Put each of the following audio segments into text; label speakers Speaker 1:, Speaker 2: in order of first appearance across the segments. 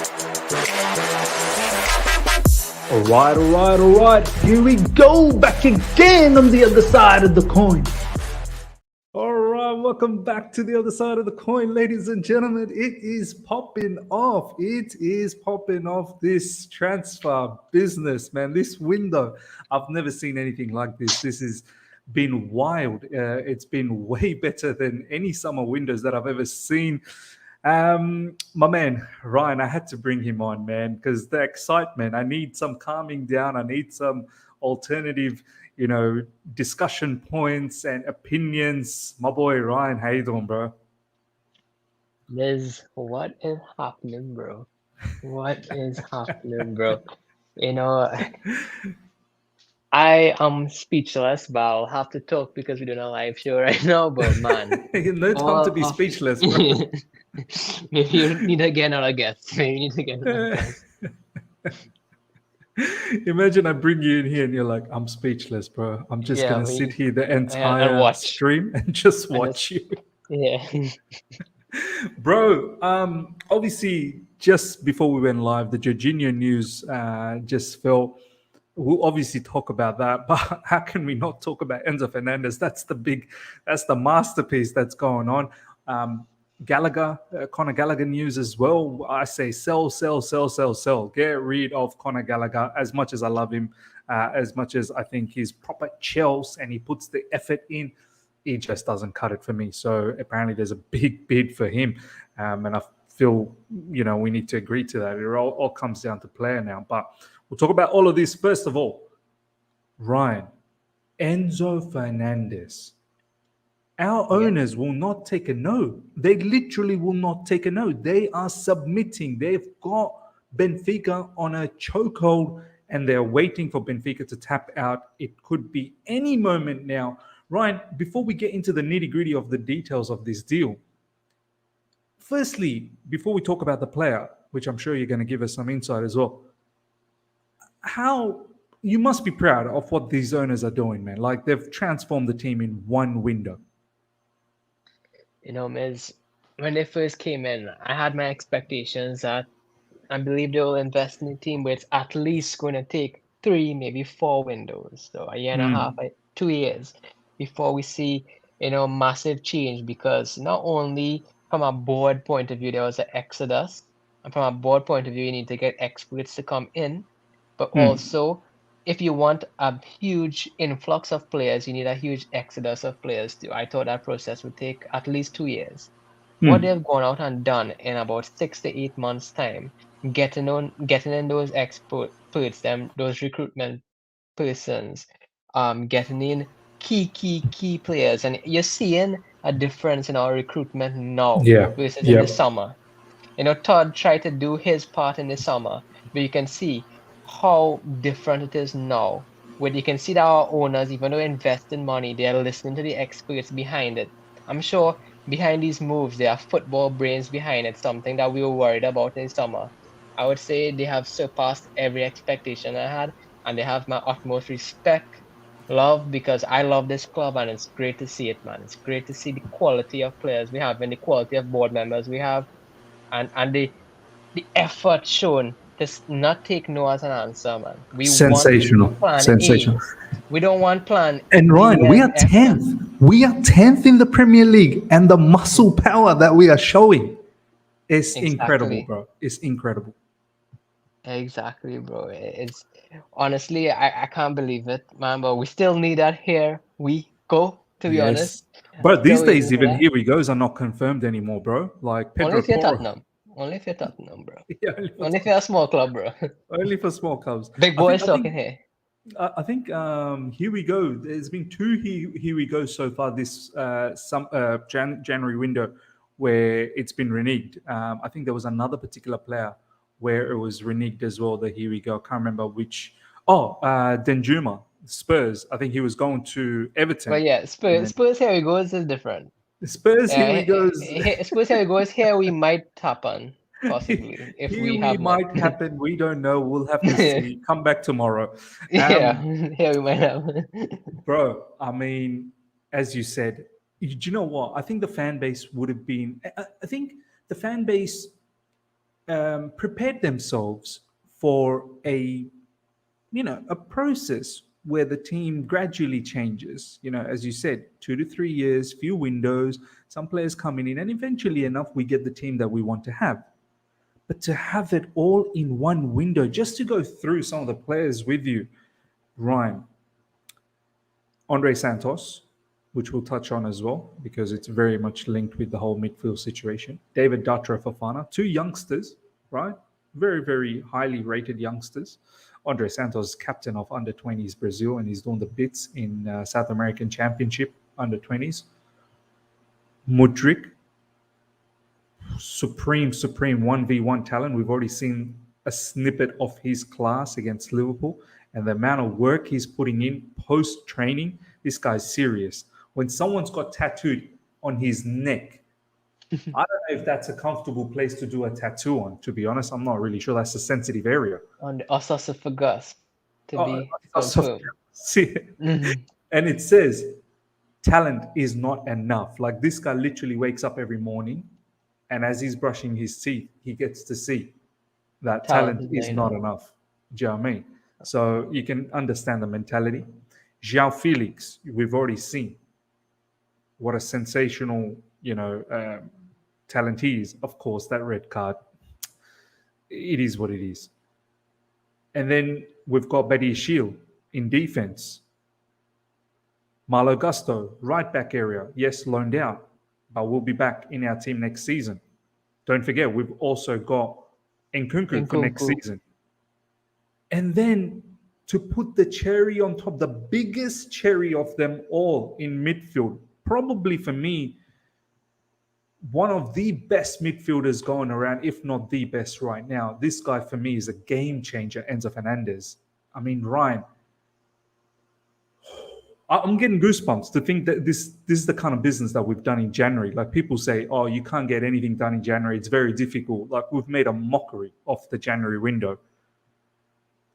Speaker 1: All right. Here we go, back again on the other side of the coin. All right, welcome back to the other side of the coin, ladies and gentlemen. It is popping off. It is popping off, this transfer business, man. This window, I've never seen anything like this. This has been wild. It's been way better than any summer windows that I've ever seen. My man Ryan, I had to bring him on, man, because the excitement. I need some calming down. I need some alternative, discussion points and opinions. My boy Ryan, how you doing, bro?
Speaker 2: Liz, what is happening, bro? What is happening, bro? You know, I am speechless, but I'll have to talk because we're doing a live show right now. But man,
Speaker 1: No time to
Speaker 2: all
Speaker 1: be
Speaker 2: of
Speaker 1: speechless, bro.
Speaker 2: maybe you need to get another guest. Maybe you need to get another guest.
Speaker 1: Imagine I bring you in here and you're like, I'm speechless, bro. I'm just
Speaker 2: Yeah,
Speaker 1: gonna sit here the
Speaker 2: and
Speaker 1: entire
Speaker 2: watch
Speaker 1: stream and just
Speaker 2: and just
Speaker 1: watch you.
Speaker 2: yeah.
Speaker 1: Bro, obviously, just before we went live, the Jorginho news just fell. We'll obviously talk about that, but how can we not talk about Enzo Fernandez? That's the masterpiece that's going on. Um, Gallagher, Conor Gallagher news as well. I say sell, sell, sell, sell, sell. Get rid of Conor Gallagher. As much as I love him, as much as I think he's proper Chelsea and he puts the effort in, he just doesn't cut it for me. So apparently there's a big bid for him, and I feel we need to agree to that. It all comes down to player now. But we'll talk about all of this. First of all, Ryan, Enzo Fernandez. Our
Speaker 2: Yeah.
Speaker 1: owners will not take a no. They literally will not take a no. They are submitting. They've got Benfica on a chokehold and they're waiting for Benfica to tap out. It could be any moment now. Ryan, before we get into the nitty gritty of the details of this deal, firstly, before we talk about the player, which I'm sure you're going to give us some insight as well, how you must be proud of what these owners are doing, man. Like they've transformed the team in one window.
Speaker 2: Miz, when they first came in, I had my expectations that I believe they will invest in the team, but it's at least going to take 3, maybe 4 windows, so a year and a half,
Speaker 1: Mm.
Speaker 2: 2 years before we see, massive change. Because not only from a board point of view, there was an exodus, and from a board point of view, you need to get experts to come in, but
Speaker 1: Mm.
Speaker 2: also if you want a huge influx of players, you need a huge exodus of players too. I thought that process would take at least 2 years. What
Speaker 1: Mm.
Speaker 2: they've gone out and done in about 6 to 8 months' time, getting in those experts, those recruitment persons, getting in key players, and you're seeing a difference in our recruitment now
Speaker 1: Yeah.
Speaker 2: versus in the
Speaker 1: Yep.
Speaker 2: summer. Todd tried to do his part in the summer, but you can see how different it is now. Where you can see that our owners, even though investing money, they are listening to the experts behind it. I'm sure behind these moves, there are football brains behind it, something that we were worried about in summer. I would say they have surpassed every expectation I had, and they have my utmost respect, love, because I love this club, and it's great to see it, man. It's great to see the quality of players we have and the quality of board members we have, and the effort shown to not take no as an answer, man. We want
Speaker 1: Sensational.
Speaker 2: plan A.
Speaker 1: Sensational.
Speaker 2: We don't want plan
Speaker 1: And
Speaker 2: B
Speaker 1: Ryan, we are
Speaker 2: and F, man.
Speaker 1: 10th. We are 10th in the Premier League. And the muscle power that we are showing is incredible,
Speaker 2: Exactly.
Speaker 1: bro. It's incredible.
Speaker 2: Exactly, bro. It's honestly, I can't believe it, man. But we still need that. Here we go. To be honest,
Speaker 1: Yes. But
Speaker 2: still
Speaker 1: these days,
Speaker 2: waiting for
Speaker 1: even
Speaker 2: that.
Speaker 1: here we goes are not confirmed anymore, bro. Like
Speaker 2: Only
Speaker 1: Pedro
Speaker 2: if you're
Speaker 1: Porro.
Speaker 2: Tottenham. Only if you're Tottenham, bro.
Speaker 1: Yeah, only for
Speaker 2: Only if you're a
Speaker 1: Tottenham.
Speaker 2: small club, bro.
Speaker 1: Only for small clubs.
Speaker 2: Big
Speaker 1: I think
Speaker 2: boys
Speaker 1: I
Speaker 2: talking
Speaker 1: think
Speaker 2: here.
Speaker 1: I think here we go. There's been two here we go so far this January window where it's been reneged. I think there was another particular player where it was reneged as well. The here we go. I can't remember which. Oh, Denjuma, Spurs. I think he was going to Everton,
Speaker 2: But yeah,
Speaker 1: and
Speaker 2: Spurs,
Speaker 1: then
Speaker 2: Spurs here we go is different.
Speaker 1: Spurs. Here we goes.
Speaker 2: Suppose how it goes here, we might happen, possibly, if
Speaker 1: Here
Speaker 2: we
Speaker 1: we
Speaker 2: have luck.
Speaker 1: might happen. We don't know. We'll have to see. Come back tomorrow.
Speaker 2: Yeah,
Speaker 1: Um,
Speaker 2: here we might have.
Speaker 1: Bro, I mean, as you said, do you know what? I think the fan base would have been. I think the fan base prepared themselves for a process where the team gradually changes. As you said, 2 to 3 years, few windows, some players coming in, and eventually enough, we get the team that we want to have. But to have it all in one window, just to go through some of the players with you, Ryan, Andre Santos, which we'll touch on as well, because it's very much linked with the whole midfield situation. David Datra Fofana, two youngsters, right? Very, very highly rated youngsters. Andre Santos, captain of under 20s Brazil, and he's doing the bits in South American Championship under 20s. Mudryk, supreme 1v1 talent. We've already seen a snippet of his class against Liverpool, and the amount of work he's putting in post training. This guy's serious. When someone's got tattooed on his neck, I don't know if that's a comfortable place to do a tattoo on. To be honest, I'm not really sure. That's a sensitive area.
Speaker 2: On the esophagus, to be
Speaker 1: confirmed. See,
Speaker 2: Mhm.
Speaker 1: and it says talent is not enough. Like, this guy literally wakes up every morning, and as he's brushing his teeth, he gets to see that talent is not enough. Do you know what I mean? So you can understand the mentality. João Felix, we've already seen what a sensational, talent he is. Of course, that red card, it is what it is. And then we've got Betty Shield in defense. Marlo Gusto, right back area. Yes, loaned out, but we'll be back in our team next season. Don't forget, we've also got Nkunku for next season. And then to put the cherry on top, the biggest cherry of them all in midfield, probably for me, one of the best midfielders going around, if not the best right now. This guy for me is a game changer, Enzo Fernandez. I mean, Ryan, I'm getting goosebumps to think that this is the kind of business that we've done in January. Like, people say, oh, you can't get anything done in January. It's very difficult. Like, we've made a mockery of the January window.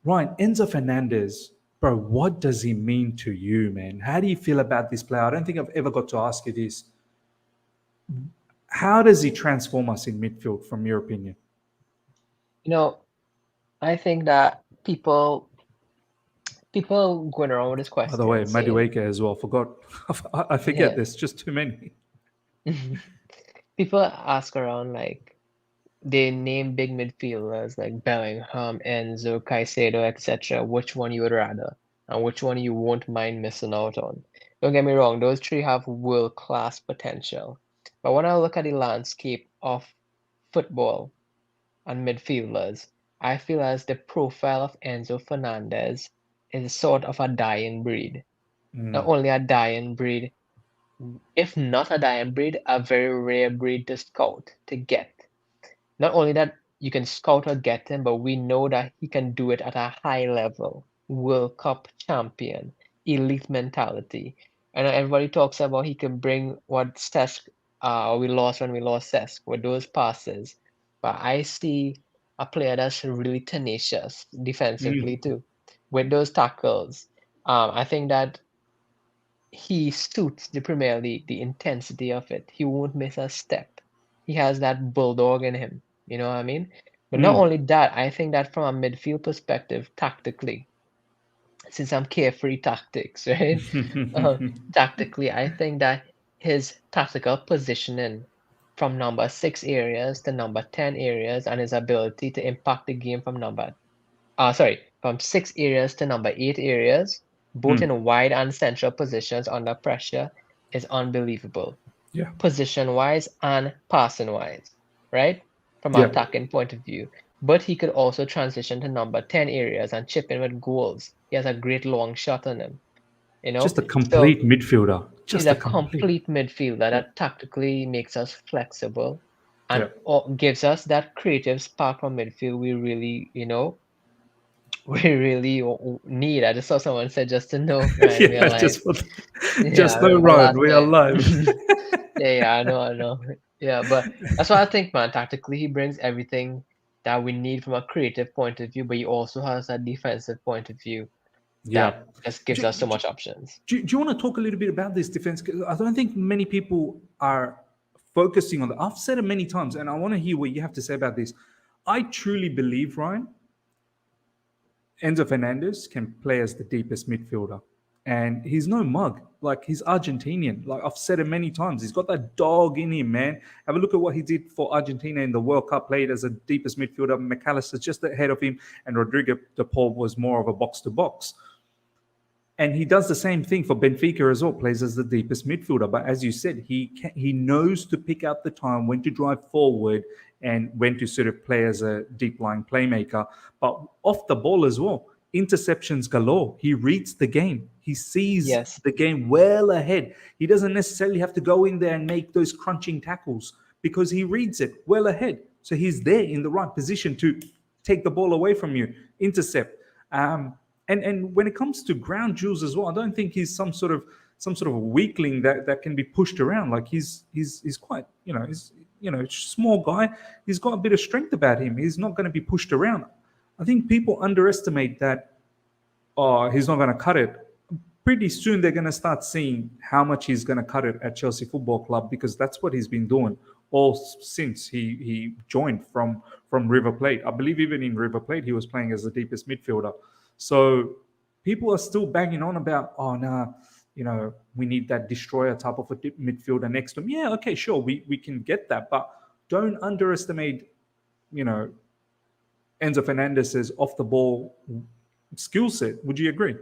Speaker 1: Ryan, Enzo Fernandez, bro, what does he mean to you, man? How do you feel about this player? I don't think I've ever got to ask you this. How does he transform us in midfield, from your opinion?
Speaker 2: I think that people going around with this question.
Speaker 1: By the way, Madueke as well. Forgot. I forget. There's just too many.
Speaker 2: People ask around, like, they name big midfielders like Bellingham, Enzo, Caicedo, etc. Which one you would rather, and which one you won't mind missing out on. Don't get me wrong; those three have world-class potential. But when I look at the landscape of football and midfielders, I feel as the profile of Enzo Fernandez is sort of a dying breed. Not only a dying breed, if not a dying breed, a very rare breed to scout, to get. Not only that you can scout or get him, but we know that he can do it at a high level. World Cup champion, elite mentality. And everybody talks about he can bring what Cesc we lost when we lost Cesc with those passes. But I see a player that's really tenacious defensively too, with those tackles. I think that he suits the Premier League, the intensity of it. He won't miss a step. He has that bulldog in him. You know what I mean? But not only that, I think that from a midfield perspective, tactically, since I'm carefree tactics, right? Tactically, I think that his tactical positioning from number 6 areas to number 10 areas, and his ability to impact the game from from 6 areas to number 8 areas, both in wide and central positions under pressure, is unbelievable.
Speaker 1: Yeah.
Speaker 2: Position-wise and passing-wise, right? From an attacking point of view. But he could also transition to number 10 areas and chip in with goals. He has a great long shot on him.
Speaker 1: Just a complete midfielder.
Speaker 2: He's a complete midfielder that tactically makes us flexible and gives us that creative spark from midfield we really, we really need. I just saw someone said just to know, Ryan, we are live.
Speaker 1: Just know, Ryan, we are live.
Speaker 2: I know. Yeah, but that's what I think, man. Tactically, he brings everything that we need from a creative point of view, but he also has a defensive point of view that just gives us so much options.
Speaker 1: Do you want to talk a little bit about this defense? I don't think many people are focusing on that. I've said it many times, and I want to hear what you have to say about this. I truly believe, Ryan, Enzo Fernandez can play as the deepest midfielder. And he's no mug. Like, he's Argentinian. Like, I've said it many times. He's got that dog in him, man. Have a look at what he did for Argentina in the World Cup, played as a deepest midfielder. McAllister's just ahead of him, and Rodrigo de Paul was more of a box-to-box. And he does the same thing for Benfica as well, plays as the deepest midfielder. But as you said, he knows to pick out the time, when to drive forward and when to sort of play as a deep lying playmaker. But off the ball as well, interceptions galore. He reads the game. He sees
Speaker 2: Yes.
Speaker 1: the game well ahead. He doesn't necessarily have to go in there and make those crunching tackles because he reads it well ahead. So he's there in the right position to take the ball away from you, intercept. And when it comes to ground jewels as well, I don't think he's some sort of weakling that can be pushed around. Like he's quite, he's small guy. He's got a bit of strength about him. He's not going to be pushed around. I think people underestimate that. Oh, he's not going to cut it. Pretty soon they're going to start seeing how much he's going to cut it at Chelsea Football Club, because that's what he's been doing all since he joined from River Plate. I believe even in River Plate he was playing as the deepest midfielder. So people are still banging on about, oh, nah, we need that destroyer type of a midfielder next to him. Yeah, okay, sure, we can get that, but don't underestimate, Enzo Fernandez's off the ball skill set. Would you agree?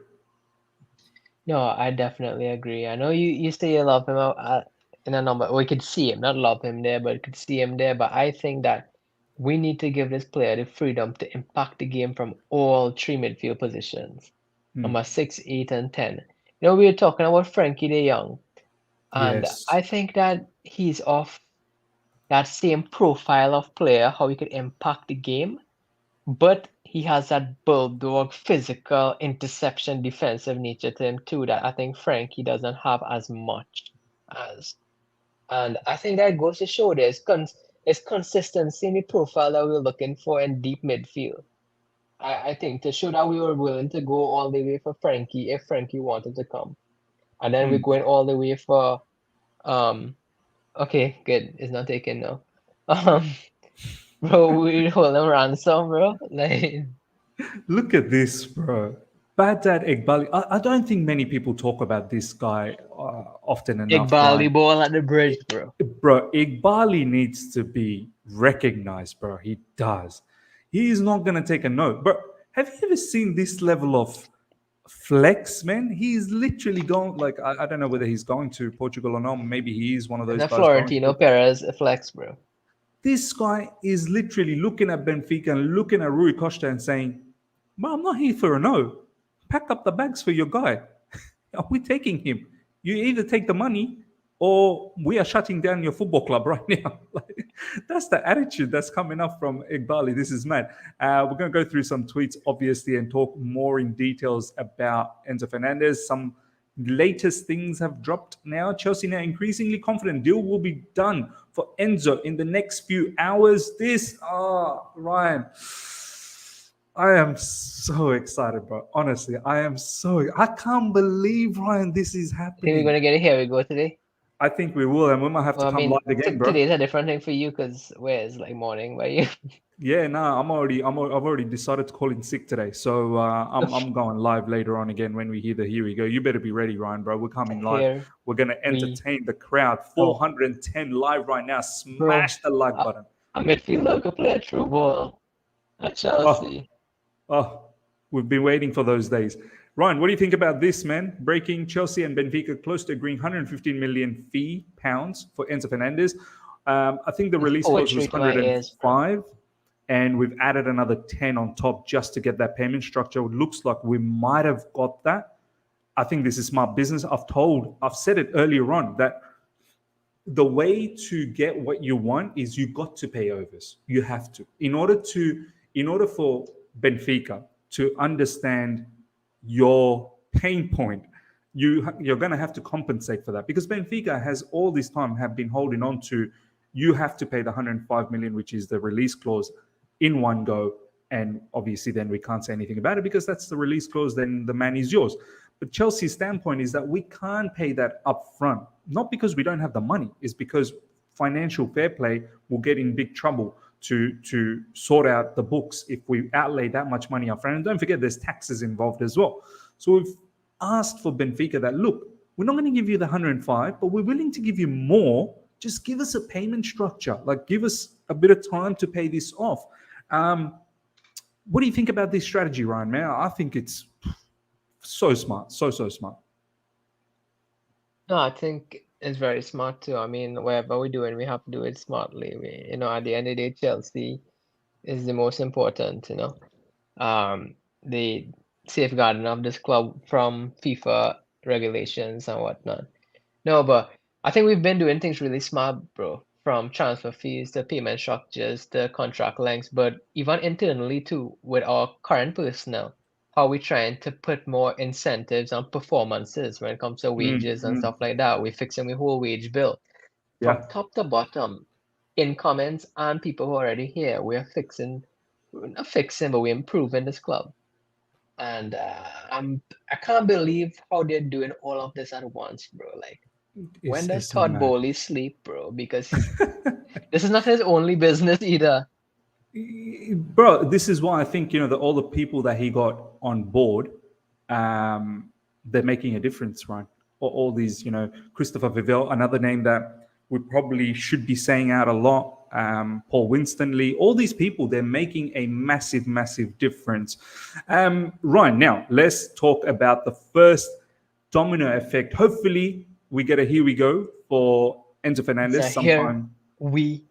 Speaker 2: No, I definitely agree. I know you say you love him in a number. We could see him, not love him there, but could see him there. But I think that we need to give this player the freedom to impact the game from all three midfield positions, number 6, 8, and 10. We were talking about Frankie de Jong, and
Speaker 1: Yes.
Speaker 2: I think that he's off that same profile of player, how he could impact the game, but he has that bulldog, physical, interception, defensive nature to him too that I think Frankie doesn't have as much as. And I think that goes to show there's consistency in the profile that we're looking for in deep midfield. I think to show that we were willing to go all the way for Frankie if Frankie wanted to come. And then we're going all the way for okay, good. It's not taken now. Bro, we hold him ransom, bro. Like,
Speaker 1: Look at this, bro. Baghdad Iqbali. I don't think many people talk about this guy often enough.
Speaker 2: Iqbali ball at the bridge, bro.
Speaker 1: Bro, Iqbali needs to be recognized, bro. He does. He is not going to take a note. But have you ever seen this level of flex, man? He's literally going, like, I don't know whether he's going to Portugal or not. Maybe he is one of those
Speaker 2: The
Speaker 1: guys.
Speaker 2: Florentino Perez flex, bro.
Speaker 1: This guy is literally looking at Benfica and looking at Rui Costa and saying, "Well, I'm not here for a no. Pack up the bags for your guy. Are we taking him? You either take the money or we are shutting down your football club right now." Like, that's the attitude that's coming up from Iqbali. This is mad. We're going to go through some tweets, obviously, and talk more in details about Enzo Fernandez. Some latest things have dropped now. Chelsea now increasingly confident deal will be done for Enzo in the next few hours. Ryan, I am so excited, bro. Honestly, I can't believe, Ryan, this is happening.
Speaker 2: Think we're gonna get it here. We go today.
Speaker 1: I think we will, and we might have to come live again, bro.
Speaker 2: Today's a different thing for you because it's like morning by you.
Speaker 1: Yeah, no, I've already decided to call in sick today, so I'm going live later on again when we hear the here we go. You better be ready, Ryan, bro. We're coming live. We're gonna entertain the crowd. 410 live right now. Smash the like button.
Speaker 2: A midfielder could play a true ball at Chelsea.
Speaker 1: We've been waiting for those days. Ryan, what do you think about this, man? Breaking: Chelsea and Benfica close to agreeing 115 million pounds for Enzo Fernandez. I think the release clause was 105. And we've added another 10 on top just to get that payment structure. It looks like we might have got that. I think this is smart business. I've said it earlier on that the way to get what you want is you got to pay overs. You have to. In order for Benfica to understand your pain point, you're going to have to compensate for that, because Benfica has all this time have been holding on to, you have to pay the 105 million, which is the release clause, in one go. And obviously then we can't say anything about it because that's the release clause, then the man is yours. But Chelsea's standpoint is that we can't pay that up front, not because we don't have the money, it's because financial fair play will get in big trouble to sort out the books if we outlay that much money upfront. And don't forget, there's taxes involved as well. So we've asked for Benfica that, look, we're not going to give you the 105, but we're willing to give you more. Just give us a payment structure. Like, give us a bit of time to pay this off. What do you think about this strategy, Ryan, man? I think it's so smart, so smart.
Speaker 2: No, I think it's very smart too. I mean, whatever we're doing, we have to do it smartly. At the end of the day, Chelsea is the most important, the safeguarding of this club from FIFA regulations and whatnot. No, but I think we've been doing things really smart, bro. From transfer fees to payment structures to contract lengths, but even internally too, with our current personnel, how we trying to put more incentives on performances when it comes to wages and stuff like that. We're fixing the whole wage bill from
Speaker 1: Yeah.
Speaker 2: top to bottom, incomings and people who are already here. We're not fixing, but we're improving this club. And I can't believe how they're doing all of this at once, bro. Like, when does
Speaker 1: It's
Speaker 2: Todd
Speaker 1: mad.
Speaker 2: Bowley sleep, bro? Because this is not his only business either.
Speaker 1: Bro, this is why I think all the people that he got on board, they're making a difference, right? All these, Christopher Vivell, another name that we probably should be saying out a lot. Paul Winstonley, all these people, they're making a massive difference. Ryan, now let's talk about the first domino effect. Hopefully, we get a here we go for Enzo Fernandez
Speaker 2: So here
Speaker 1: sometime.
Speaker 2: we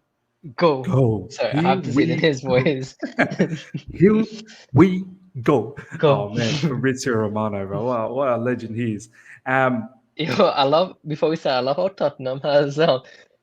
Speaker 2: go.
Speaker 1: Go.
Speaker 2: Sorry, I
Speaker 1: Here
Speaker 2: have to say it in
Speaker 1: we
Speaker 2: his
Speaker 1: go.
Speaker 2: voice.
Speaker 1: Here we go.
Speaker 2: Go.
Speaker 1: Oh man, Fabrizio Romano, bro. Wow, what a legend he is.
Speaker 2: Before we start, I love how Tottenham has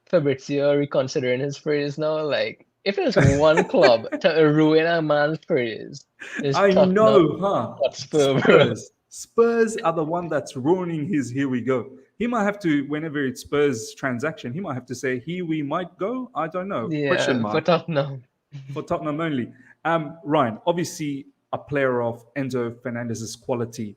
Speaker 2: Fabrizio reconsidering his phrase now. Like, if there's one club to ruin a man's phrase, it's
Speaker 1: I
Speaker 2: Tottenham
Speaker 1: know, huh?
Speaker 2: Hotspur, bro.
Speaker 1: Spurs are the one that's ruining his here we go. He might have to, whenever it's Spurs transaction, he might have to say here we might go. I don't know. Question
Speaker 2: Yeah, for
Speaker 1: mark.
Speaker 2: Tottenham.
Speaker 1: For Tottenham only. Ryan, obviously a player of Enzo Fernandez's quality,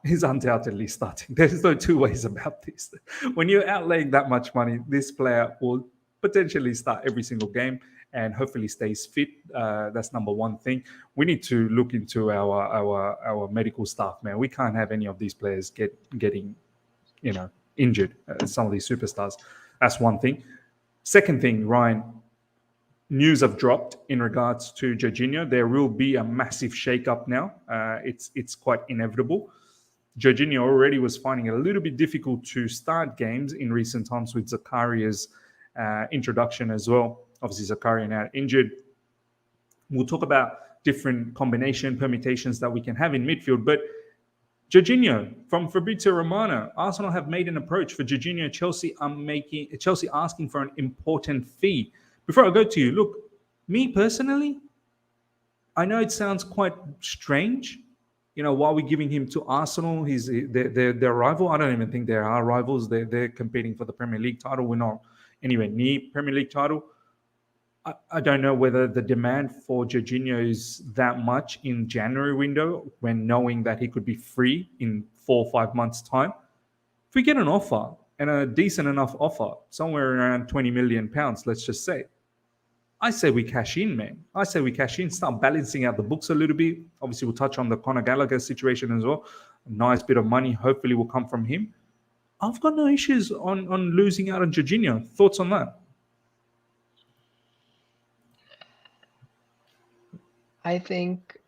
Speaker 1: he's undoubtedly starting. There's no two ways about this. When you're outlaying that much money, this player will potentially start every single game and hopefully stays fit. That's number one thing. We need to look into our medical staff, man. We can't have any of these players getting injured. Some of these superstars. That's one thing. Second thing, Ryan, news have dropped in regards to Jorginho. There will be a massive shake-up now. It's quite inevitable. Jorginho already was finding it a little bit difficult to start games in recent times with Zakaria's introduction as well. Obviously, Zakaria now injured. We'll talk about different combination permutations that we can have in midfield. But Jorginho from Fabrizio Romano, Arsenal have made an approach for Jorginho. Chelsea asking for an important fee. Before I go to you, look, me personally, I know it sounds quite strange. Why are we giving him to Arsenal? He's their rival. I don't even think they are rivals. They're competing for the Premier League title. We're not anywhere near Premier League title. I don't know whether the demand for Jorginho is that much in January window when knowing that he could be free in 4 or 5 months' time. If we get an offer and a decent enough offer, somewhere around £20 million, let's just say, I say we cash in, man. I say we cash in, start balancing out the books a little bit. Obviously, we'll touch on the Conor Gallagher situation as well. A nice bit of money hopefully will come from him. I've got no issues on losing out on Jorginho. Thoughts on that?
Speaker 2: I think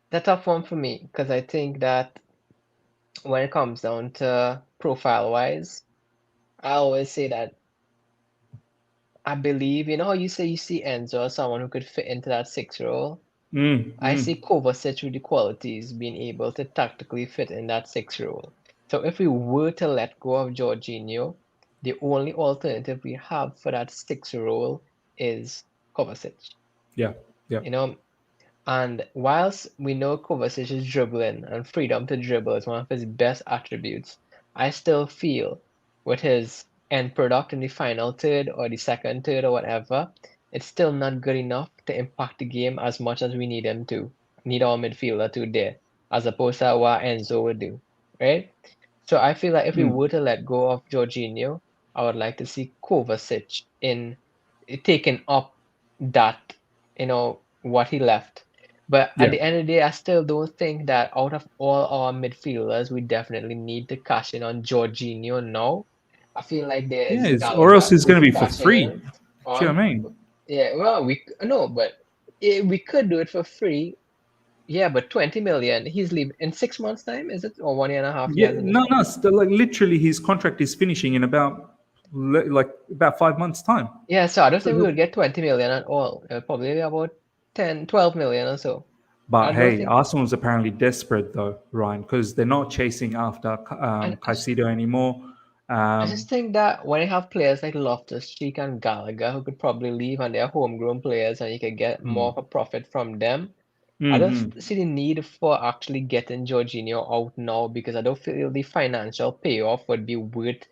Speaker 2: the tough one for me, because I think that when it comes down to profile-wise, I always say that I believe, how you say you see Enzo as someone who could fit into that 6 role. I see Kovacic with the qualities being able to tactically fit in that 6 role. So if we were to let go of Jorginho, the only alternative we have for that 6 role is Kovacic.
Speaker 1: Yeah.
Speaker 2: And whilst we know Kovacic's dribbling and freedom to dribble is one of his best attributes, I still feel with his end product in the final third or the second third or whatever, it's still not good enough to impact the game as much as we need him to. Need our midfielder to there, as opposed to what Enzo would do, right? So I feel like if we were to let go of Jorginho, I would like to see Kovacic in taken up that, what he left. But at
Speaker 1: Yeah.
Speaker 2: the end of the day, I still don't think that out of all our midfielders, we definitely need to cash in on Jorginho now. I feel like there's
Speaker 1: Yes, or else
Speaker 2: Gallagher
Speaker 1: he's
Speaker 2: we
Speaker 1: going to
Speaker 2: could
Speaker 1: be for
Speaker 2: cash in
Speaker 1: free.
Speaker 2: on.
Speaker 1: Do you know what I mean?
Speaker 2: Yeah, well, no, but we could do it for free. Yeah, but 20 million, he's leaving in 6 months' time, is it? Or 1.5 years he
Speaker 1: Yeah,
Speaker 2: has in the
Speaker 1: no,
Speaker 2: club?
Speaker 1: no. Still, like literally, his contract is finishing in about 5 months' time.
Speaker 2: Yeah, so I don't
Speaker 1: So,
Speaker 2: think we would get 20 million at all. Probably about 10, 12 million or so.
Speaker 1: but
Speaker 2: I don't
Speaker 1: hey,
Speaker 2: think.
Speaker 1: Arsenal's apparently desperate though, Ryan, because they're not chasing after
Speaker 2: I, I just
Speaker 1: Caicedo anymore.
Speaker 2: I just
Speaker 1: Um,
Speaker 2: think that when you have players like Loftus-Cheek and Gallagher who could probably leave and they're homegrown players and you could get more of a profit from them, I
Speaker 1: mhm.
Speaker 2: don't see the need for actually getting Jorginho out now because I don't feel the financial payoff would be worth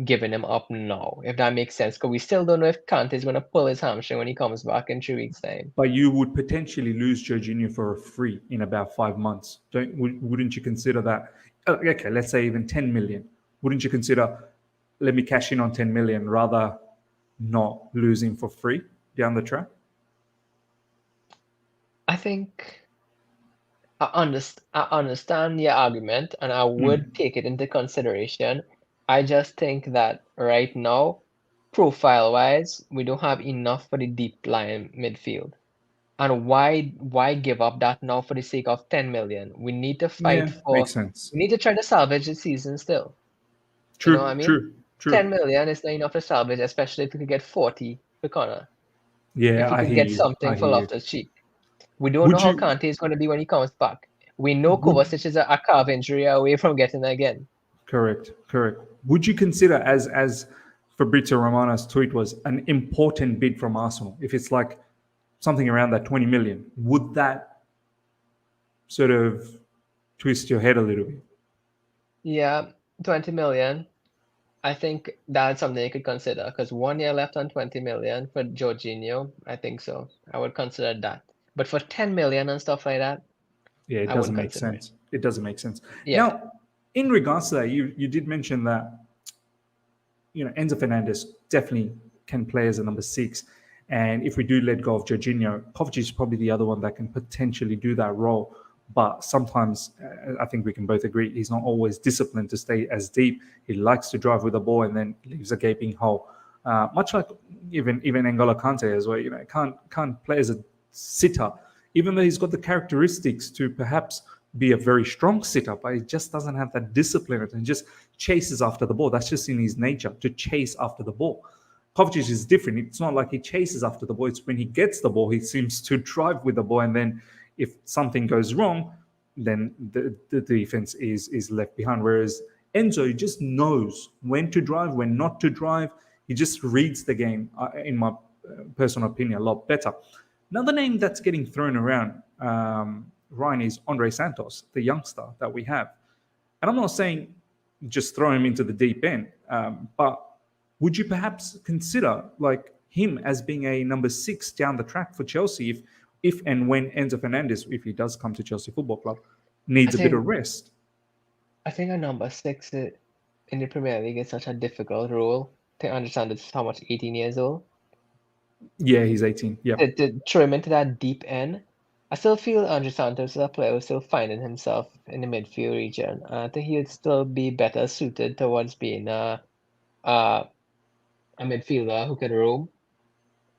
Speaker 2: giving him up now, if that makes sense. Because we still don't know if Kante is going to pull his hamstring when he comes back in 3 weeks' time.
Speaker 1: But you would potentially lose Jorginho for a free in about 5 months. Wouldn't you consider that? Okay, let's say even 10 million. Wouldn't you consider, let me cash in on 10 million rather not losing for free down the track?
Speaker 2: I think I understand your argument and I would take it into consideration. I just think that right now, profile-wise, we don't have enough for the deep line midfield. And why give up that now for the sake of 10 million? We need to fight
Speaker 1: Yeah, makes
Speaker 2: for,
Speaker 1: sense.
Speaker 2: we need to try to salvage the season still. You know what I
Speaker 1: True,
Speaker 2: mean?
Speaker 1: true,
Speaker 2: 10
Speaker 1: true.
Speaker 2: million is not enough to salvage, especially if we could get 40 for Connor.
Speaker 1: Yeah,
Speaker 2: If we
Speaker 1: I
Speaker 2: could
Speaker 1: hear
Speaker 2: get
Speaker 1: you.
Speaker 2: something
Speaker 1: I
Speaker 2: for
Speaker 1: hear you.
Speaker 2: Loftus-Cheek. We don't know
Speaker 1: Would
Speaker 2: how
Speaker 1: you
Speaker 2: Kante is going to be when he comes back. We know
Speaker 1: would
Speaker 2: Kovacic is a calf injury away from getting again.
Speaker 1: correct. Would you consider, as Fabrizio Romano's tweet was, an important bid from Arsenal? If it's like something around that 20 million, would that sort of twist your head a little bit?
Speaker 2: Yeah, 20 million. I think that's something you could consider because 1 year left on 20 million for Jorginho. I think so. I would consider that. But for 10 million and stuff like that,
Speaker 1: Yeah, it
Speaker 2: I
Speaker 1: doesn't
Speaker 2: wouldn't
Speaker 1: make
Speaker 2: consider it.
Speaker 1: sense. It doesn't make sense.
Speaker 2: Yeah,
Speaker 1: Now, in regards to that, you did mention that Enzo Fernandez definitely can play as a number six, and if we do let go of Jorginho, Kovacic is probably the other one that can potentially do that role. But sometimes, I think we can both agree, he's not always disciplined to stay as deep. He likes to drive with the ball and then leaves a gaping hole. Much like even N'Golo Kante as well. Can't play as a sitter, even though he's got the characteristics to perhaps be a very strong sitter, but he just doesn't have that discipline and just chases after the ball. That's just in his nature to chase after the ball. Kovacic is different. It's not like he chases after the ball. It's when he gets the ball, he seems to drive with the ball, and then if something goes wrong, then the defense is left behind. Whereas Enzo just knows when to drive, when not to drive. He just reads the game, in my personal opinion, a lot better. Another name that's getting thrown around, Ryan, is Andre Santos, the youngster that we have. And I'm not saying just throw him into the deep end, but would you perhaps consider like him as being a number six down the track for Chelsea if and when Enzo Fernandez, if he does come to Chelsea Football Club,
Speaker 2: I
Speaker 1: needs a bit
Speaker 2: think
Speaker 1: of rest?
Speaker 2: I think a number six in the Premier League is such a difficult role to understand. It's how much 18 years old
Speaker 1: Yeah, he's 18. Yep.
Speaker 2: to throw him into that deep end. I still feel Andre Santos is a player who's still finding himself in the midfield region. And I think he would still be better suited towards being a, a midfielder who could roam.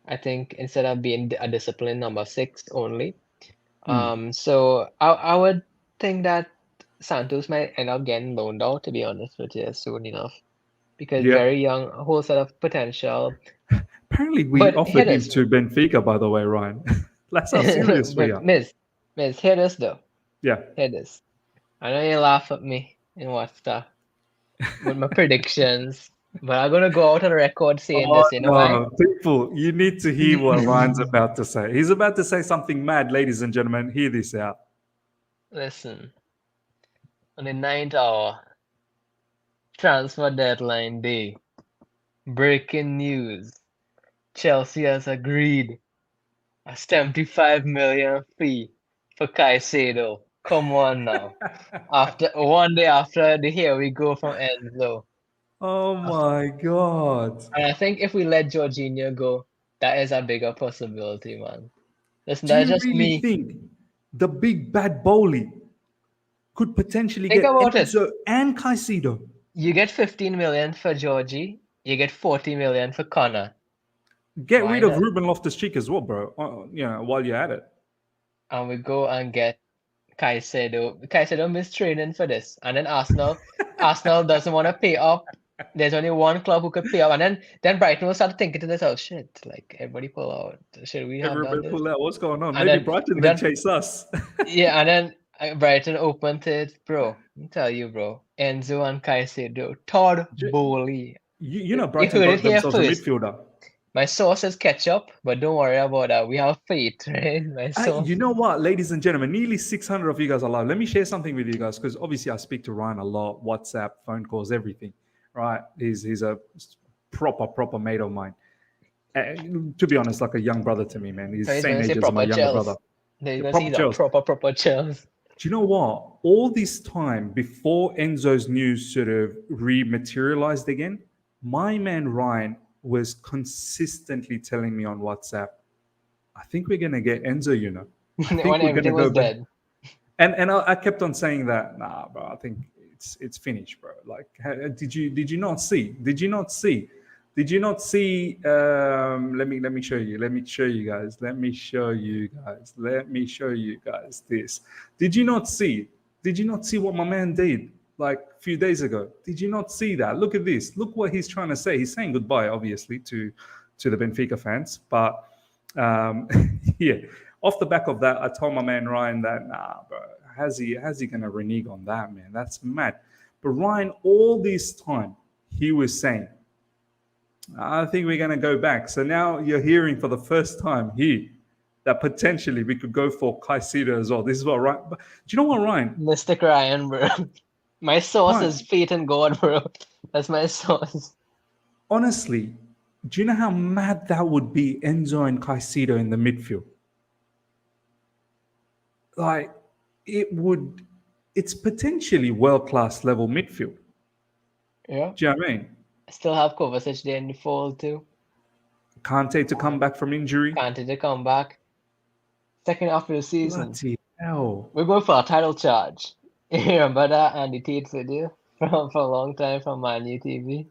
Speaker 2: I think instead of being a disciplined number six only. So I would think that Santos might end up getting loaned out, to be honest with you, soon enough. Because
Speaker 1: Yep.
Speaker 2: very young, a whole set of potential.
Speaker 1: Apparently, we
Speaker 2: But
Speaker 1: offered
Speaker 2: hit
Speaker 1: him
Speaker 2: us.
Speaker 1: to Benfica, by the way, Ryan. That's how serious we
Speaker 2: But
Speaker 1: are.
Speaker 2: Miss, hear this though.
Speaker 1: Yeah.
Speaker 2: Hear this. I know you laugh at me and what stuff with my predictions, but I'm gonna go out on record saying
Speaker 1: Oh
Speaker 2: this. You know why?
Speaker 1: no, people, you need to hear what Ryan's about to say. He's about to say something mad, ladies and gentlemen. Hear this out.
Speaker 2: Listen, on the ninth hour, transfer deadline day, breaking news. Chelsea has agreed a 75 million fee for Caicedo. Come on now. After 1 day after the here we go from Enzo.
Speaker 1: Oh my God.
Speaker 2: And I think if we let Jorginho go, That is a bigger possibility, man. Listen,
Speaker 1: Do
Speaker 2: that's
Speaker 1: you
Speaker 2: just
Speaker 1: really
Speaker 2: me.
Speaker 1: think the big bad Bowley could potentially
Speaker 2: Think
Speaker 1: get
Speaker 2: about it.
Speaker 1: Enzo and Caicedo?
Speaker 2: You get 15 million for Georgie. You get 40 million for Connor.
Speaker 1: Get
Speaker 2: Why
Speaker 1: rid of
Speaker 2: not?
Speaker 1: Ruben Loftus-Cheek as well, bro. While you're at it.
Speaker 2: And we go and get Caicedo. Caicedo missed training for this. And then Arsenal doesn't want to pay up. There's only one club who could pay up. And then Brighton will start thinking to themselves, shit, like everybody pull out. Should we have done
Speaker 1: Everybody
Speaker 2: this?
Speaker 1: pull out. What's going on?
Speaker 2: And
Speaker 1: Maybe
Speaker 2: then
Speaker 1: Brighton
Speaker 2: we
Speaker 1: then
Speaker 2: done
Speaker 1: chase us.
Speaker 2: yeah, and then Brighton opened it, bro. Let me tell you, bro. Enzo and Caicedo, Todd Bowley.
Speaker 1: You know,
Speaker 2: You
Speaker 1: Brighton
Speaker 2: heard it
Speaker 1: got
Speaker 2: here
Speaker 1: themselves a
Speaker 2: first.
Speaker 1: midfielder.
Speaker 2: My source is ketchup, but don't worry about that. We have faith, right? My source.
Speaker 1: You know what, ladies and gentlemen, nearly 600 of you guys are live. Let me share something with you guys because obviously I speak to Ryan a lot, WhatsApp, phone calls, everything. Right? He's a proper mate of mine. To be honest, like a young brother to me, man. He's
Speaker 2: So
Speaker 1: the
Speaker 2: he's
Speaker 1: same
Speaker 2: going to say
Speaker 1: age as my
Speaker 2: proper
Speaker 1: younger
Speaker 2: chills.
Speaker 1: brother.
Speaker 2: He's going to
Speaker 1: Proper
Speaker 2: see the
Speaker 1: chills.
Speaker 2: proper chills.
Speaker 1: Do you know what? All this time before Enzo's news sort of rematerialized again, my man Ryan was consistently telling me on WhatsApp, I think we're gonna get Enzo, you know. I think
Speaker 2: When
Speaker 1: we're gonna
Speaker 2: everything was
Speaker 1: go back.
Speaker 2: dead.
Speaker 1: And I kept on saying that, nah, bro, I think it's finished, bro. Like, did you not see? Did you not see? Did you not see? Let me show you. Let me show you guys. Let me show you guys. Let me show you guys this. Did you not see? Did you not see what my man did like a few days ago? Did you not see that? Look at this. Look what he's trying to say. He's saying goodbye, obviously, to the Benfica fans, but yeah. Off the back of that, I told my man Ryan that, nah, bro, how's he gonna renege on that, man? That's mad. But Ryan, all this time, he was saying, I think we're gonna go back. So now you're hearing for the first time here that potentially we could go for Caicedo as well. This is what Ryan. But do you know what, Ryan?
Speaker 2: Mr. Ryan, bro. My source
Speaker 1: Ryan,
Speaker 2: is faith in God, bro. That's my source.
Speaker 1: honestly, do you know how mad that would be, Enzo and Caicedo in the midfield? Like, it's potentially world-class level midfield.
Speaker 2: Yeah.
Speaker 1: Do you know what I mean?
Speaker 2: I still have Kovacic there in the fold too.
Speaker 1: Kante to come back from injury.
Speaker 2: Kante to come back. Second half of the season.
Speaker 1: Bloody hell.
Speaker 2: We're going for a title charge. You remember that Andy Tate video for a long time from Man U TV?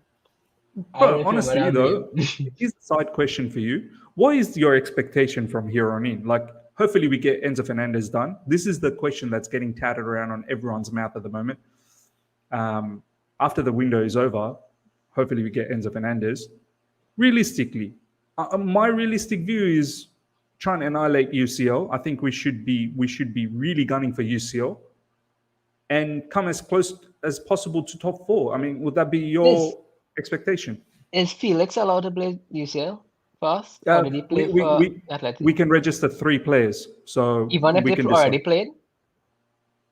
Speaker 1: Bro, honestly though, here's a side question for you. What is your expectation from here on in? Like, hopefully we get Enzo Fernandez done. This is the question that's getting touted around on everyone's mouth at the moment. After the window is over, hopefully we get Enzo Fernandez. Realistically, my realistic view is trying to annihilate UCL. I think we should be really gunning for UCL and come as close as possible to top four. I mean, would that be your expectation?
Speaker 2: Is Felix allowed to play UCL first? Or did he play for Athletic?
Speaker 1: We can register 3 players. So
Speaker 2: even if
Speaker 1: we
Speaker 2: they
Speaker 1: can
Speaker 2: already played?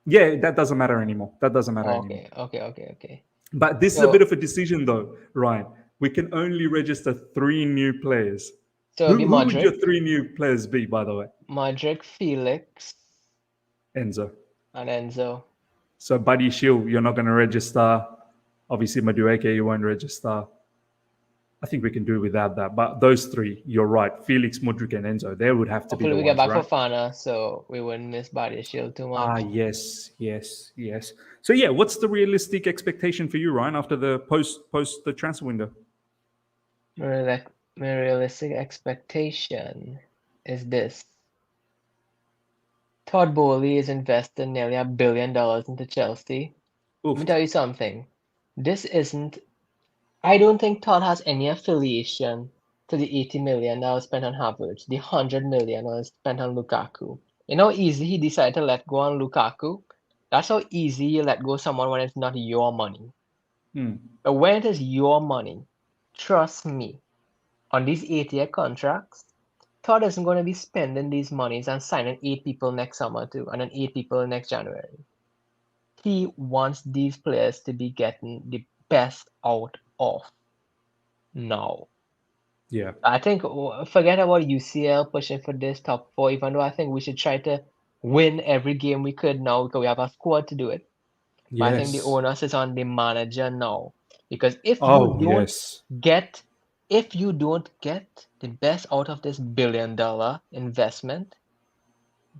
Speaker 1: Yeah, that doesn't matter anymore. That doesn't matter anymore.
Speaker 2: Okay.
Speaker 1: But this is a bit of a decision though, Ryan. We can only register 3 new players.
Speaker 2: So
Speaker 1: who would your 3 new players be, by the way?
Speaker 2: Modric, Felix,
Speaker 1: Enzo.
Speaker 2: And Enzo.
Speaker 1: So Buddy Shield, you're not going to register. Obviously, Madueke, you won't register. I think we can do without that. But those 3, you're right. Felix, Modric, and Enzo, they would have to be the ones,
Speaker 2: we get back
Speaker 1: right?
Speaker 2: Fofana, so we wouldn't miss Buddy Shield too much.
Speaker 1: Yes. So yeah, what's the realistic expectation for you, Ryan, after the post the transfer window?
Speaker 2: My realistic expectation is this. Todd Bowley is investing nearly $1 billion into Chelsea.
Speaker 1: Oof.
Speaker 2: Let me tell you something. I don't think Todd has any affiliation to the 80 million that was spent on Havertz, the 100 million that was spent on Lukaku. You know how easy he decided to let go on Lukaku? That's how easy you let go someone when it's not your money. But when it is your money, trust me, on these 8-year contracts, Todd isn't going to be spending these monies and signing 8 people next summer too, and then 8 people next January. He wants these players to be getting the best out of now.
Speaker 1: Yeah.
Speaker 2: I think forget about UCL pushing for this top 4, even though I think we should try to win every game we could now because we have a squad to do it. But I think the onus is on the manager now. Because if you don't get if you don't get the best out of this $1 billion investment,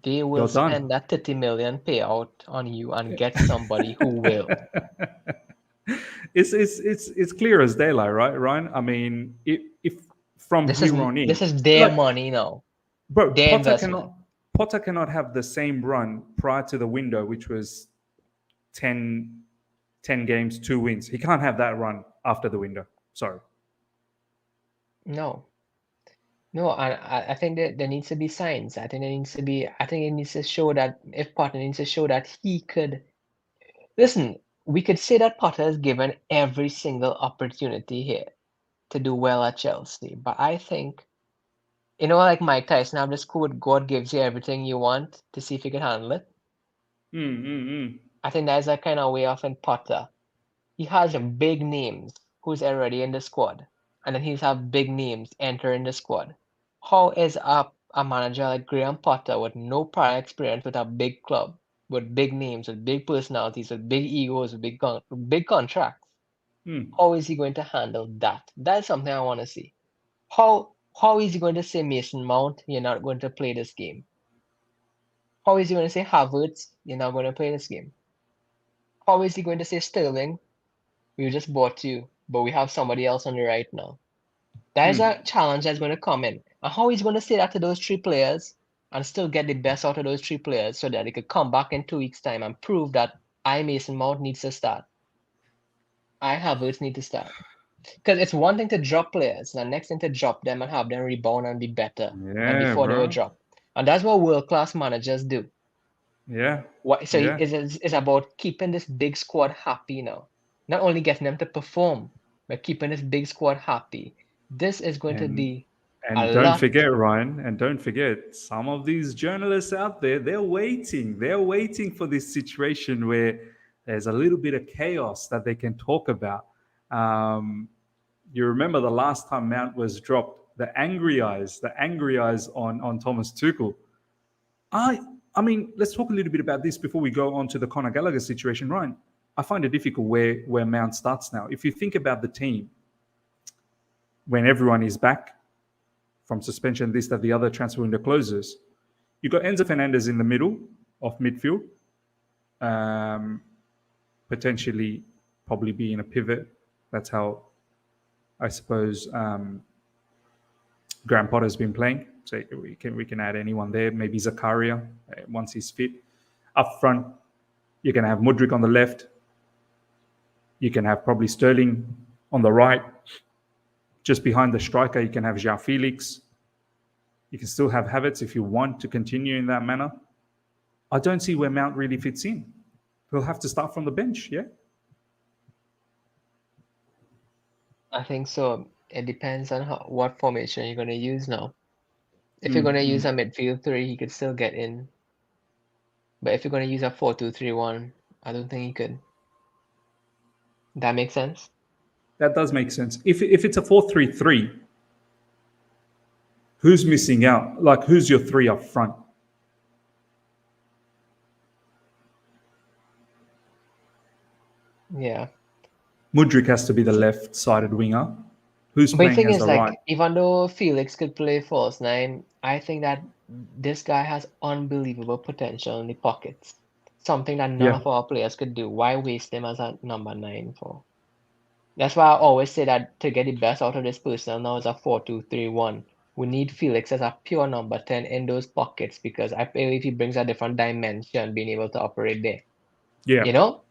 Speaker 2: they will
Speaker 1: You're done.
Speaker 2: spend that 30 million payout on you and get somebody who will.
Speaker 1: It's clear as daylight, right, Ryan? I mean, if from
Speaker 2: This is
Speaker 1: here on in,
Speaker 2: this is their
Speaker 1: like,
Speaker 2: money now,
Speaker 1: bro,
Speaker 2: their investment.
Speaker 1: Potter cannot have the same run prior to the window, which was 10, 10 games, 2 wins. He can't have that run after the window. Sorry.
Speaker 2: No, no, and I think that there needs to be signs. I think it needs to show that if Potter needs to show that he could listen. We could say that Potter is given every single opportunity here to do well at Chelsea, but I think like Mike Tyson have this quote, God gives you everything you want to see if you can handle it. I think that's a kind of way of in Potter. He has some big names who's already in the squad, and then he's have big names entering the squad. How is a manager like Graham Potter with no prior experience with a big club, with big names, with big personalities, with big egos, with big contracts? How is he going to handle that? That's something I want to see. How is he going to say Mason Mount, you're not going to play this game? How is he going to say Havertz, you're not going to play this game? How is he going to say Sterling, we just bought you, but we have somebody else on the right now? That is a challenge that's going to come in. And how he's going to say that to those three players and still get the best out of those three players so that they could come back in 2 weeks' time and prove that Mason Mount needs to start. Havertz need to start. Because it's one thing to drop players, and the next thing to drop them and have them rebound and be better than before they were dropped. And that's what world-class managers do.
Speaker 1: Yeah.
Speaker 2: So it's about keeping this big squad happy now. Not only getting them to perform, but keeping this big squad happy. This is going to be
Speaker 1: And don't forget, Ryan, and don't forget, some of these journalists out there, they're waiting. They're waiting for this situation where there's a little bit of chaos that they can talk about. You remember the last time Mount was dropped, the angry eyes on Thomas Tuchel. I mean, let's talk a little bit about this before we go on to the Conor Gallagher situation, Ryan. I find it difficult where Mount starts now. If you think about the team, when everyone is back from suspension, this, that, the other, transfer window closes, you got Enzo Fernandez in the middle of midfield, potentially probably being a pivot. That's how I suppose Graham Potter's been playing. So we can add anyone there. Maybe Zakaria once he's fit. Up front, you can have Mudryk on the left. You can have probably Sterling on the right. Just behind the striker, you can have João Felix. You can still have Havertz if you want to continue in that manner. I don't see where Mount really fits in. He'll have to start from the bench, yeah?
Speaker 2: I think so. It depends on what formation you're going to use now. If you're going to use a midfield 3, he could still get in. But if you're going to use a 4-2-3-1, I don't think he could. That makes sense?
Speaker 1: That does make sense. If it's a 4-3-3, who's missing out? Like, who's your 3 up front?
Speaker 2: Yeah.
Speaker 1: Mudryk has to be the left-sided winger. Who's
Speaker 2: But
Speaker 1: playing
Speaker 2: the thing
Speaker 1: as
Speaker 2: is,
Speaker 1: the
Speaker 2: like,
Speaker 1: right?
Speaker 2: even though Felix could play false 9, I think that this guy has unbelievable potential in the pockets. Something that none of our players could do. Why waste him as a number 9 for? That's why I always say that to get the best out of this person now is a 4-2-3-1. We need Felix as a pure number 10 in those pockets because I believe he brings a different dimension being able to operate there.
Speaker 1: Yeah.
Speaker 2: You know?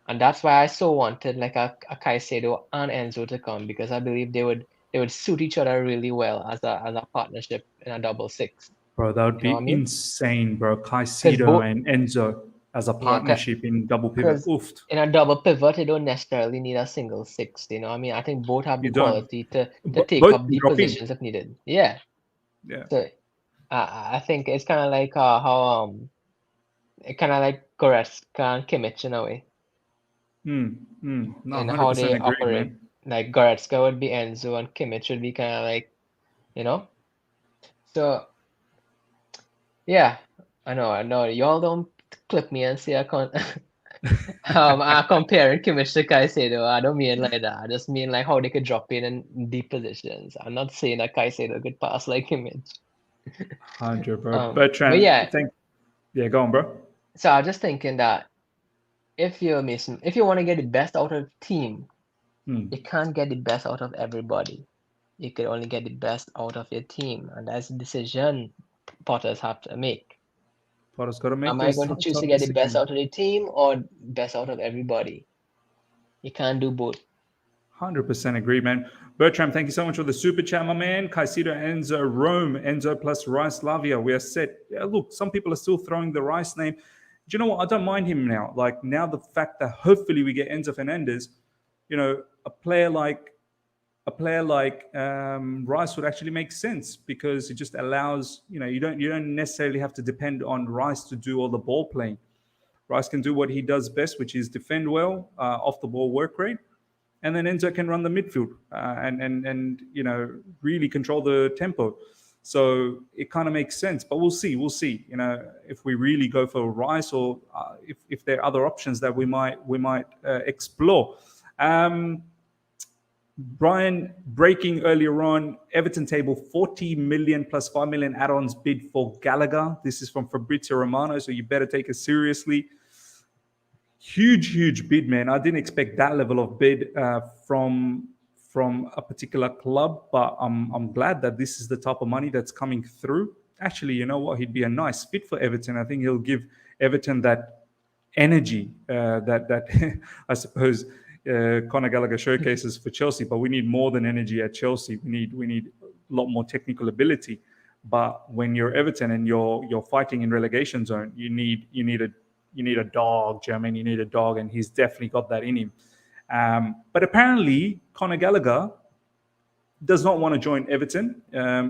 Speaker 2: And that's why I so wanted like a Caicedo and Enzo to come because I believe they would suit each other really well as a partnership in a double 6.
Speaker 1: Bro, that would
Speaker 2: You know
Speaker 1: be
Speaker 2: what I mean?
Speaker 1: insane, bro. Caicedo and Enzo as a partnership in double pivot.
Speaker 2: Because
Speaker 1: Oof.
Speaker 2: in a double pivot, you don't necessarily need a single 6. You know what I mean? I think both have the
Speaker 1: You don't.
Speaker 2: quality to take
Speaker 1: Both
Speaker 2: up
Speaker 1: can
Speaker 2: the
Speaker 1: drop in.
Speaker 2: positions if needed. Yeah.
Speaker 1: Yeah.
Speaker 2: So I think it's kind of like how it kind of like Goretzka and Kimmich in a way.
Speaker 1: No,
Speaker 2: And
Speaker 1: 100%
Speaker 2: how they
Speaker 1: agree,
Speaker 2: operate.
Speaker 1: man.
Speaker 2: Like Goretzka would be Enzo and Kimmich would be kind of like, you know? So yeah, I know. Y'all don't clip me and say I can't I'm comparing Kimmich to Caicedo. I don't mean like that. I just mean like how they could drop in deep positions. I'm not saying that Caicedo could pass like Kimmich.
Speaker 1: 100, bro.
Speaker 2: But
Speaker 1: Bertrand,
Speaker 2: yeah,
Speaker 1: yeah, go on, bro.
Speaker 2: so I was just thinking that if you want to get the best out of the team, you can't get the best out of everybody. You can only get the best out of your team, and that's a decision Potters have to make.
Speaker 1: Potter's got to make
Speaker 2: Am I
Speaker 1: those
Speaker 2: going to choose to
Speaker 1: tough
Speaker 2: get the best
Speaker 1: decisions.
Speaker 2: out of the team or best out of everybody? You can't do both.
Speaker 1: 100% agree, man. Bertram, thank you so much for the super chat, my man. Caicedo, Enzo, Rome, Enzo plus Rice, Lavia. We are set. Yeah, look, some people are still throwing the Rice name. Do you know what? I don't mind him now. Like, now the fact that hopefully we get Enzo Fernandez, a player like Rice would actually make sense because it just allows, you don't necessarily have to depend on Rice to do all the ball playing. Rice can do what he does best, which is defend well, off the ball work rate, and then Enzo can run the midfield and really control the tempo. So it kind of makes sense, but we'll see. If we really go for Rice or if there are other options that we might explore. Brian, breaking earlier on, Everton table 40 million plus 5 million add-ons bid for Gallagher. This is from Fabrizio Romano, so you better take it seriously. Huge bid, man. I didn't expect that level of bid from a particular club, but I'm glad that this is the type of money that's coming through. Actually, you know what? He'd be a nice fit for Everton. I think he'll give Everton that energy that I suppose Conor Gallagher showcases for Chelsea, but we need more than energy at Chelsea. We need a lot more technical ability. But when you're Everton and you're fighting in relegation zone, you need a dog, Jermaine. You need a dog, and he's definitely got that in him. But apparently, Conor Gallagher does not want to join Everton.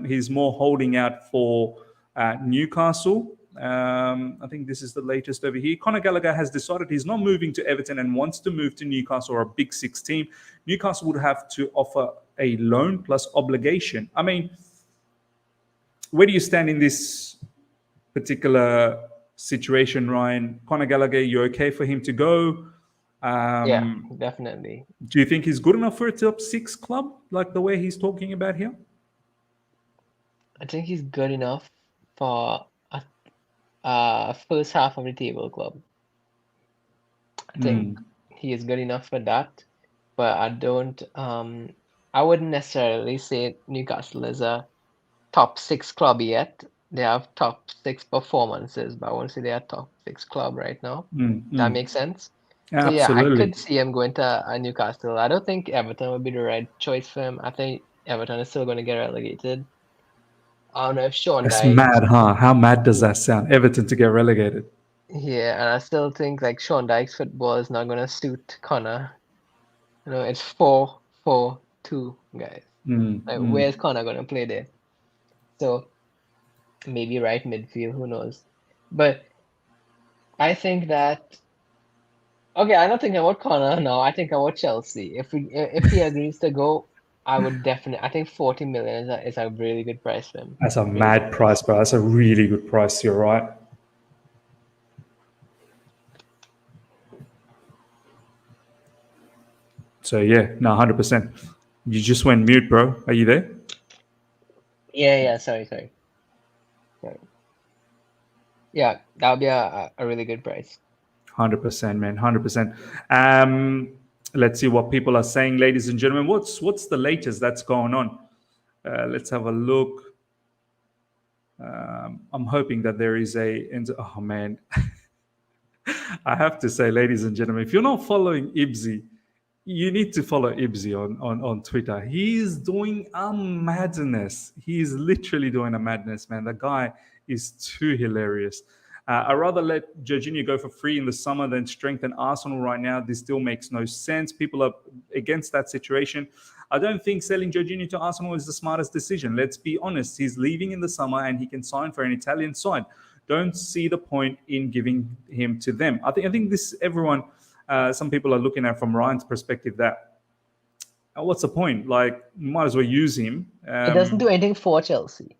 Speaker 1: He's more holding out for Newcastle. I think this is the latest over here. Conor Gallagher has decided he's not moving to Everton and wants to move to Newcastle or a Big Six team. Newcastle would have to offer a loan plus obligation. I mean, where do you stand in this particular situation, Ryan? Conor Gallagher, you okay for him to go?
Speaker 2: Yeah, definitely.
Speaker 1: Do you think he's good enough for a top six club, like the way he's talking about here?
Speaker 2: I think he's good enough for a first half of the table club. I think he is good enough for that, but I wouldn't necessarily say Newcastle is a top six club yet. They have top six performances, but I won't say they are top six club right now. That makes sense. So yeah, I
Speaker 1: Absolutely.
Speaker 2: could see him going to Newcastle. I don't think Everton would be the right choice for him. I think Everton is still going to get relegated. I don't know if Sean
Speaker 1: That's
Speaker 2: Dyche.
Speaker 1: mad, huh? How mad does that sound? Everton to get relegated.
Speaker 2: Yeah, and I still think like Sean Dyche's football is not going to suit Connor. It's 4-4-2, guys. Where's Connor going to play there? So maybe right midfield, who knows? But I think that okay, I'm not thinking about Connor now. I think about Chelsea. If he agrees to go, I would definitely. I think 40 million is a really good price for him.
Speaker 1: That's a mad price, bro. That's a really good price. You're right. So yeah, no, 100%. You just went mute, bro. Are you there?
Speaker 2: Yeah. Sorry. Yeah, that would be a really good price.
Speaker 1: 100%, man. 100%. Let's see what people are saying, ladies and gentlemen. What's the latest that's going on? Let's have a look. I'm hoping that there is oh man. I have to say, ladies and gentlemen, if you're not following Ibsy, you need to follow Ibsy on Twitter. He's doing a madness. He's literally doing a madness, man. The guy is too hilarious. I'd rather let Jorginho go for free in the summer than strengthen Arsenal right now. This still makes no sense. People are against that situation. I don't think selling Jorginho to Arsenal is the smartest decision. Let's be honest. He's leaving in the summer and he can sign for an Italian side. Don't see the point in giving him to them. I think this everyone. Some people are looking at from Ryan's perspective that what's the point? Like, might as well use him.
Speaker 2: It doesn't do anything for Chelsea.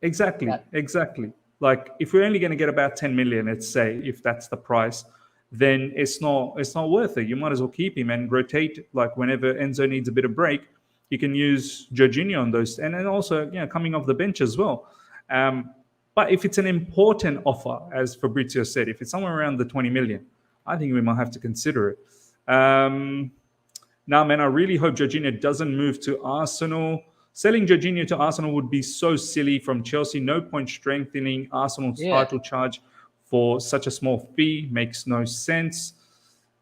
Speaker 1: Exactly. Like, if we're only going to get about 10 million, let's say, if that's the price, then it's not worth it. You might as well keep him and rotate. Like whenever Enzo needs a bit of break, you can use Jorginho on those, and then also coming off the bench as well. But if it's an important offer, as Fabrizio said, if it's somewhere around the 20 million, I think we might have to consider it. Now, man, I really hope Jorginho doesn't move to Arsenal. Selling Jorginho to Arsenal would be so silly from Chelsea. No point strengthening Arsenal's title charge for such a small fee. Makes no sense.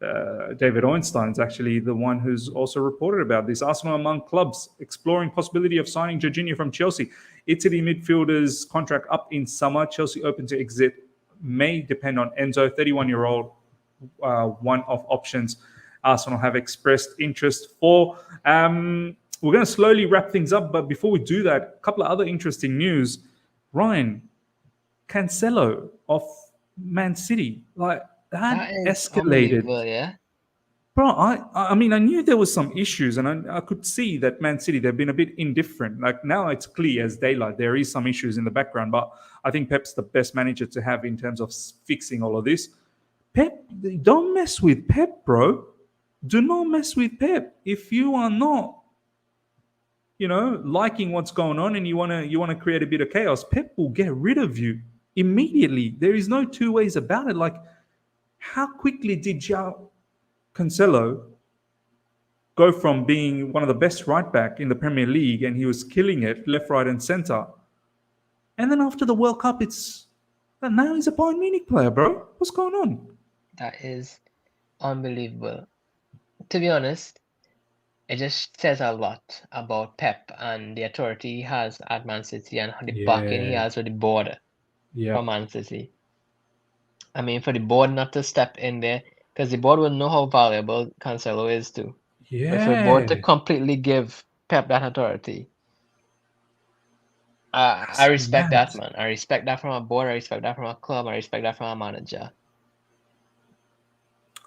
Speaker 1: David Ornstein's actually the one who's also reported about this. Arsenal among clubs exploring possibility of signing Jorginho from Chelsea. Italy midfielder's contract up in summer. Chelsea open to exit. May depend on Enzo, 31-year-old, one of options Arsenal have expressed interest for. We're going to slowly wrap things up, but before we do that, a couple of other interesting news. Ryan, Cancelo of Man City, like that escalated.
Speaker 2: Yeah.
Speaker 1: Bro, I mean, I knew there was some issues, and I could see that Man City, they've been a bit indifferent. Like now it's clear as daylight. There is some issues in the background, but I think Pep's the best manager to have in terms of fixing all of this. Pep, don't mess with Pep, bro. Do not mess with Pep. If you are not, liking what's going on and you want to create a bit of chaos, Pep will get rid of you immediately. There is no two ways about it. Like, how quickly did João Cancelo go from being one of the best right back in the Premier League, and he was killing it left, right, and center, and then after the World Cup, now he's a Bayern Munich player, bro. What's going on?
Speaker 2: That is unbelievable. To be honest, it just says a lot about Pep and the authority he has at Man City and the backing he has with the board for Man City. I mean, for the board not to step in there, because the board will know how valuable Cancelo is too. But for the board to completely give Pep that authority, I respect that, man. I respect that from a board. I respect that from a club. I respect that from a manager.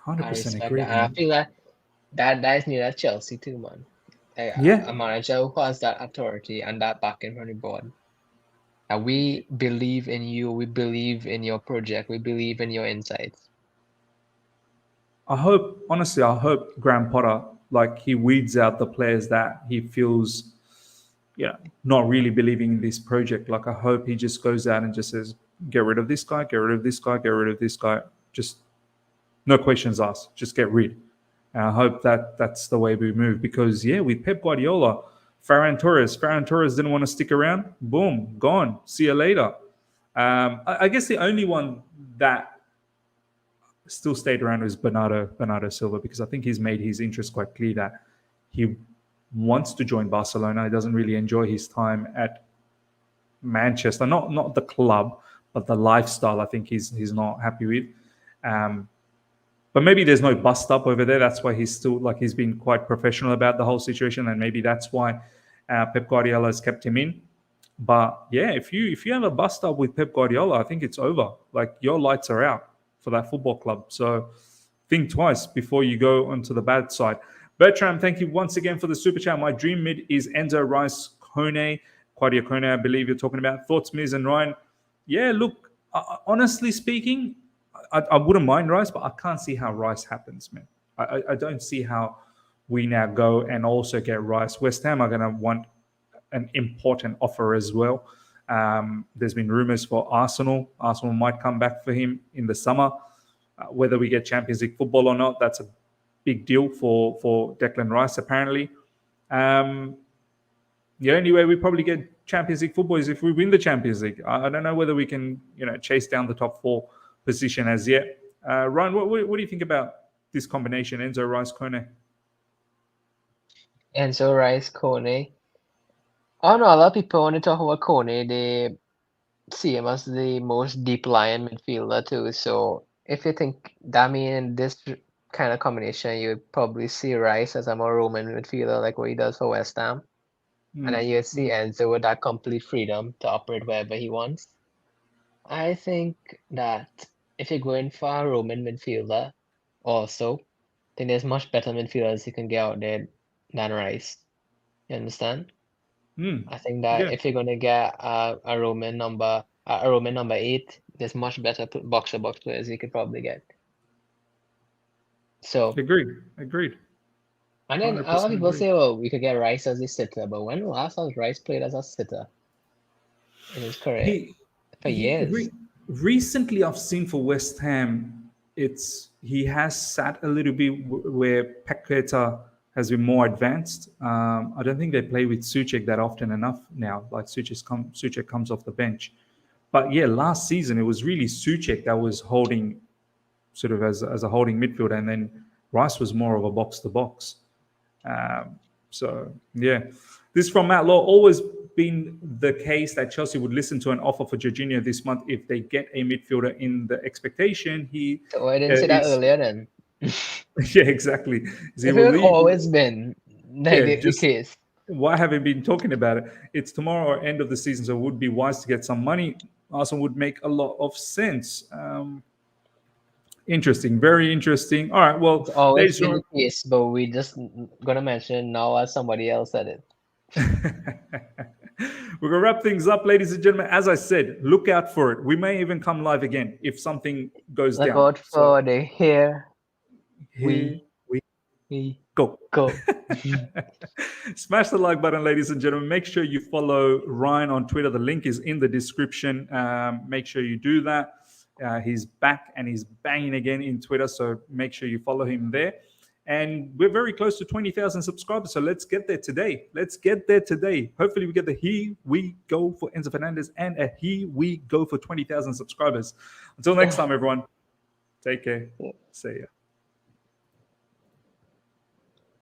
Speaker 1: 100% agree.
Speaker 2: And I feel that is needed at Chelsea too, man. A manager who has that authority and that backing from the board. And we believe in you. We believe in your project. We believe in your insights.
Speaker 1: I hope Graham Potter, like, he weeds out the players that he feels, not really believing in this project. Like, I hope he just goes out and just says, get rid of this guy, get rid of this guy, get rid of this guy. Just no questions asked. Just get rid. And I hope that's the way we move, because with Pep Guardiola, Ferran Torres didn't want to stick around. Boom, gone. See you later. I guess the only one that still stayed around was Bernardo Silva, because I think he's made his interest quite clear that he wants to join Barcelona. He doesn't really enjoy his time at Manchester, not the club, but the lifestyle. I think he's not happy with. But maybe there's no bust up over there. That's why he's still, like, he's been quite professional about the whole situation, and maybe that's why Pep Guardiola has kept him in. But if you have a bust up with Pep Guardiola, I think it's over. Like, your lights are out for that football club. So think twice before you go onto the bad side. Bertram, thank you once again for the super chat. My dream mid is Enzo, Rice, Kone, Quadia Kone, I believe you're talking about. Thoughts, Miz and Ryan? Yeah, look, honestly speaking, I wouldn't mind Rice, but I can't see how Rice happens, man. I don't see how we now go and also get Rice. West Ham are going to want an important offer as well. There's been rumors for Arsenal. Arsenal might come back for him in the summer. Whether we get Champions League football or not, that's a big deal for Declan Rice, apparently. The only way we probably get Champions League football is if we win the Champions League. I don't know whether we can, chase down the top 4 position as yet. Ryan, what do you think about this combination, Enzo, Rice, Kone?
Speaker 2: Enzo, Rice, Kone. I know a lot of people when they talk about Kone, they see him as the most deep-lying midfielder too. So if you think that means this kind of combination, you would probably see Rice as a more Roman midfielder, like what he does for West Ham. And then you see Enzo with that complete freedom to operate wherever he wants. I think that if you're going for a Roman midfielder also, then there's much better midfielders you can get out there than Rice. You understand? I think that if you're going to get a Roman number 8, there's much better box-to-box players you could probably get. So,
Speaker 1: Agreed.
Speaker 2: and then a lot of
Speaker 1: 100%
Speaker 2: people
Speaker 1: agree.
Speaker 2: say, "Oh, we could get Rice as a sitter," but when the last time Rice played as a sitter? It is correct.
Speaker 1: He
Speaker 2: For
Speaker 1: he
Speaker 2: years.
Speaker 1: recently I've seen for West Ham, he has sat a little bit where Paqueta has been more advanced. I don't think they play with Suchek that often enough now. Like Suchek comes off the bench, but yeah, last season it was really Suchek that was holding sort of as a holding midfielder, and then Rice was more of a box to box. So yeah, this from Matt Law. Always been the case that Chelsea would listen to an offer for Jorginho this month if they get a midfielder in the expectation he
Speaker 2: So I didn't say that
Speaker 1: is.
Speaker 2: earlier then.
Speaker 1: Yeah, exactly. He
Speaker 2: If
Speaker 1: will
Speaker 2: it
Speaker 1: leave.
Speaker 2: always been
Speaker 1: Yeah,
Speaker 2: the
Speaker 1: just
Speaker 2: case.
Speaker 1: why haven't been talking about it? It's tomorrow or end of the season, so it would be wise to get some money. Arsenal would make a lot of sense. Interesting, very interesting. All right, well,
Speaker 2: It's always
Speaker 1: ladies
Speaker 2: been
Speaker 1: and
Speaker 2: the case, but we just gonna mention it now as somebody else said it.
Speaker 1: we're gonna wrap things up, ladies and gentlemen. As I said, look out for it. We may even come live again if something goes
Speaker 2: Look
Speaker 1: down.
Speaker 2: out
Speaker 1: So
Speaker 2: for the here
Speaker 1: here we
Speaker 2: we
Speaker 1: go.
Speaker 2: go.
Speaker 1: Smash the like button, ladies and gentlemen. Make sure you follow Ryan on Twitter. The link is in the description. Make sure you do that. He's back and he's banging again in Twitter. So make sure you follow him there. And we're very close to 20,000 subscribers. So let's get there today. Hopefully we get the Here We Go for Enzo Fernandez and a Here We Go for 20,000 subscribers. Until next time, everyone. Take care. See ya.